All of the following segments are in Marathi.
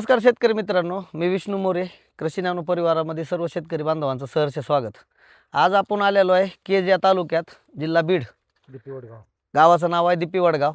नमस्कार शेतकरी मित्रांनो, मी विष्णू मोरे. कृषी नॅनो परिवारामध्ये सर्व शेतकरी बांधवांचं सहर्ष स्वागत. आज आपण आलेलो आहे केज या तालुक्यात, जिल्हा बीड. दीपी वडगाव. गावाचं नाव आहे दीपी वडगाव.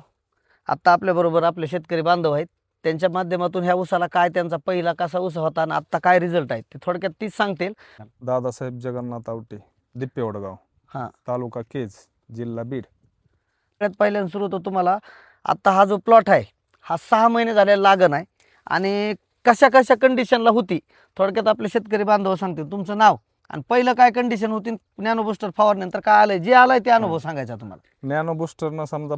आत्ता आपल्याबरोबर आपले शेतकरी बांधव आहेत. त्यांच्या माध्यमातून ह्या ऊसाला काय त्यांचा पहिला कसा ऊस होता आणि आत्ता काय रिझल्ट आहेत ते थोडक्यात तीच सांगतील. दादासाहेब जगन्नाथ आवटे, दीपी वडगाव, हां, तालुका केज, जिल्हा बीड. सगळ्यात पहिल्यांदा सुरू होतो तुम्हाला. आत्ता हा जो प्लॉट आहे हा 6 महिने झालेला लागण आहे आणि कशा कशा कंडिशनला होती थोडक्यात आपले शेतकरी बांधव सांगतील. तुमचं नाव आणि पहिलं काय कंडिशन होती, नॅनो बुस्टर फवारल्यानंतर काय आलंय, जे आलंय ते अनुभव सांगायचा तुम्हाला. नॅनो बुस्टरनं समजा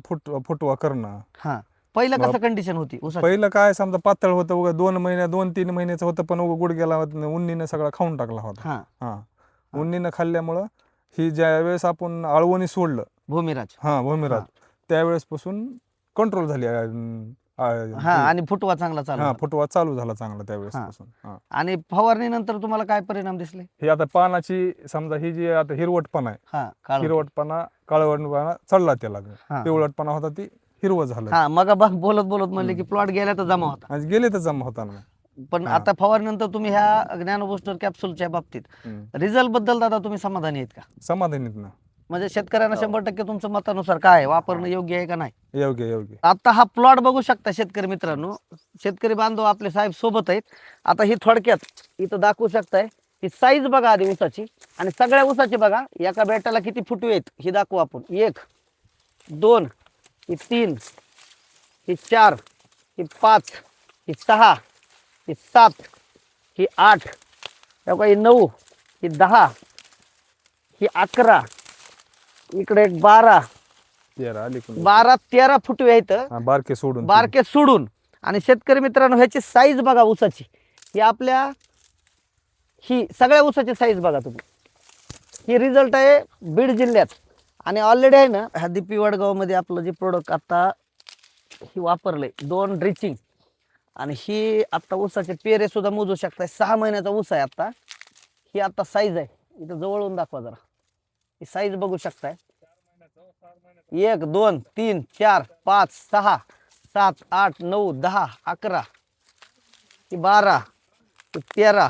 फुटवा करणं. हां, पहिलं कसं कंडिशन होती ऊसाची? पहिलं काय समजा पातळ होतं, उगा 2-3 महिन्याचं होतं, पण उगा गुडघ्याला उन्नीनं सगळा खाऊन टाकला होता. हां, हा, उन्नीनं खाल्ल्यामुळं ही ज्या वेळेस आपण आळवणी सोडलं, भूमिराज. भूमिराज, त्यावेळेसपासून कंट्रोल झाली. हां, आणि फुटवा चांगला चालू झाला. फुटवा चालू झाला चांगला त्यावेळेसपासून. आणि फवारणीनंतर तुम्हाला काय परिणाम दिसले? हे आता पानाची समजा ही जी आता हिरवटपणा आहे, हां, काळं. हिरवटपणा काळवटपणा चढला त्याला. हां. पिवळटपणा होता ती हिरवं झालं. हां, मग बोलत बोलत म्हणले की प्लॉट गेला तर जमा होता. आज गेले तर जमा होता ना. पण आता फवारणीनंतर तुम्ही ह्या नॅनो बुस्टर कॅप्सूलच्या बाबतीत रिझल्ट बद्दल दादा तुम्ही समाधानी आहेत का? समाधानीत ना. म्हणजे शेतकऱ्यांना 100% तुमच्या मतानुसार काय आहे, वापरणं योग्य आहे का नाही? योग्य. आता हा प्लॉट बघू शकता शेतकरी मित्रांनो. शेतकरी बांधव आपले साहेब सोबत आहेत. आता ही थोडक्यात इथं दाखवू शकताय. ही साईज बघा आधी ऊसाची, आणि सगळ्या ऊसाची बघा. एका बेटाला किती फुटवे आहेत ही दाखवू आपण. 1, 2, ही 3, ही 4, ही 5, ही 6, ही 7, ही 8, ही 9, ही 10, ही 11, इकडे एक 12, 13 फुटवे आहेत बारके सोडून. आणि शेतकरी मित्रांनो ह्याची साईज बघा ऊसाची. ही आपल्या ही सगळ्या ऊसाची साईज बघा तुम्ही. ही रिझल्ट आहे बीड जिल्ह्यात. आणि ऑलरेडी आहे ना ह्या दीपी वडगाव मध्ये आपलं जे प्रोडक्ट आता ही वापरलंय 2 ड्रिचिंग. आणि ही आता ऊसाचे पेरे सुद्धा मोजू शकताय. 6 महिन्याचा ऊस आहे आता. ही आता साईज आहे, इथं जवळून दाखवा जरा. ही साईज बघू शकताय. 1, 2, 3, 4, 5, 6, 7, 8, 9, 10, 11, 12, 13,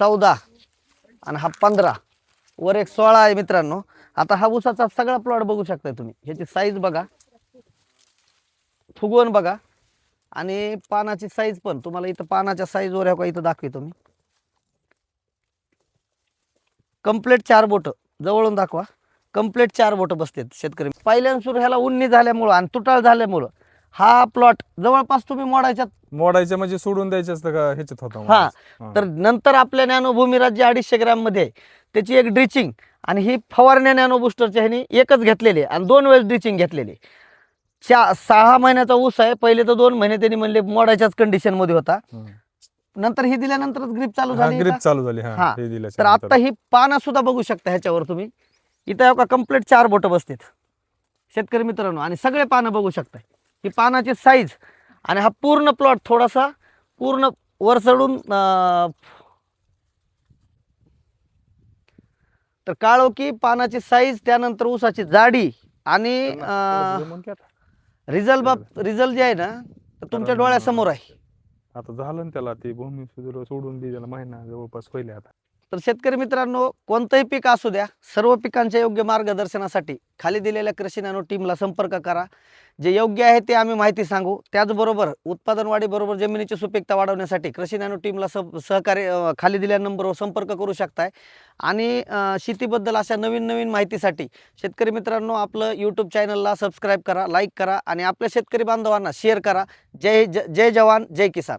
14 आणि हा 15, वर एक 16 आहे मित्रांनो. आता हा ऊसाचा सगळा प्लॉट बघू शकताय तुम्ही. ह्याची साईज बघा, फुगवण बघा, आणि पानाची साईज पण तुम्हाला इथं पानाच्या साईज वर इथं दाखवतो मी. कंप्लीट 4 बोट जवळून दाखवा. कंप्लीट 4 बोट बसतात शेतकरी. पहिल्यांदा सुरू ह्याला उन्नी झाल्यामुळं आणि तुटाळ झाल्यामुळं हा प्लॉट जवळपास तुम्ही मोडायच्या म्हणजे सोडून द्यायचं का ह्याच्यात होता. हां, तर नंतर आपल्या नॅनो भूमिराज जे 250 ग्रॅम मध्ये त्याची एक ड्रिचिंग आणि ही फवारण्या नॅनो बुस्टरच्या ह्याने एकच घेतलेली आणि 2 वेळेस ड्रिचिंग घेतलेली. 6 महिन्याचा ऊस आहे. पहिले तर 2 महिने त्यांनी म्हणले मोडायच्याच कंडिशन मध्ये होता. नंतर ही दिल्यानंतरच ग्रीप चालू झाली. हां, तर आता ही पानं सुद्धा बघू शकता ह्याच्यावर तुम्ही. इथं का कंप्लीट 4 बोट बसतात शेतकरी मित्रांनो. आणि सगळे पानं बघू शकता. ही पानाची साईज आणि हा पूर्ण प्लॉट थोडासा पूर्ण वर चढून तर काळोखी पानाची साईज, त्यानंतर ऊसाची जाडी आणि रिझल्ट जे आहे ना तुमच्या डोळ्यासमोर आहे. आता झालं ना त्याला ते भूमी सोडून दे, त्याला महिना जवळपास होईल आता. तर शेतकरी मित्रांनो, कोणतंही पीक असू द्या, सर्व पिकांच्या योग्य मार्गदर्शनासाठी खाली दिलेल्या कृषी नॅनो टीमला संपर्क करा. जे योग्य आहे ते आम्ही माहिती सांगू. त्याचबरोबर उत्पादन वाढीबरोबर जमिनीची सुपीकता वाढवण्यासाठी कृषी नॅनो टीमला सहकार्य खाली दिलेल्या नंबरवर संपर्क करू शकताय. आणि शेतीबद्दल अशा नवीन माहितीसाठी शेतकरी मित्रांनो आपलं यूट्यूब चॅनलला सबस्क्राईब करा, लाईक करा आणि आपल्या शेतकरी बांधवांना शेअर करा. जय जवान, जय किसान.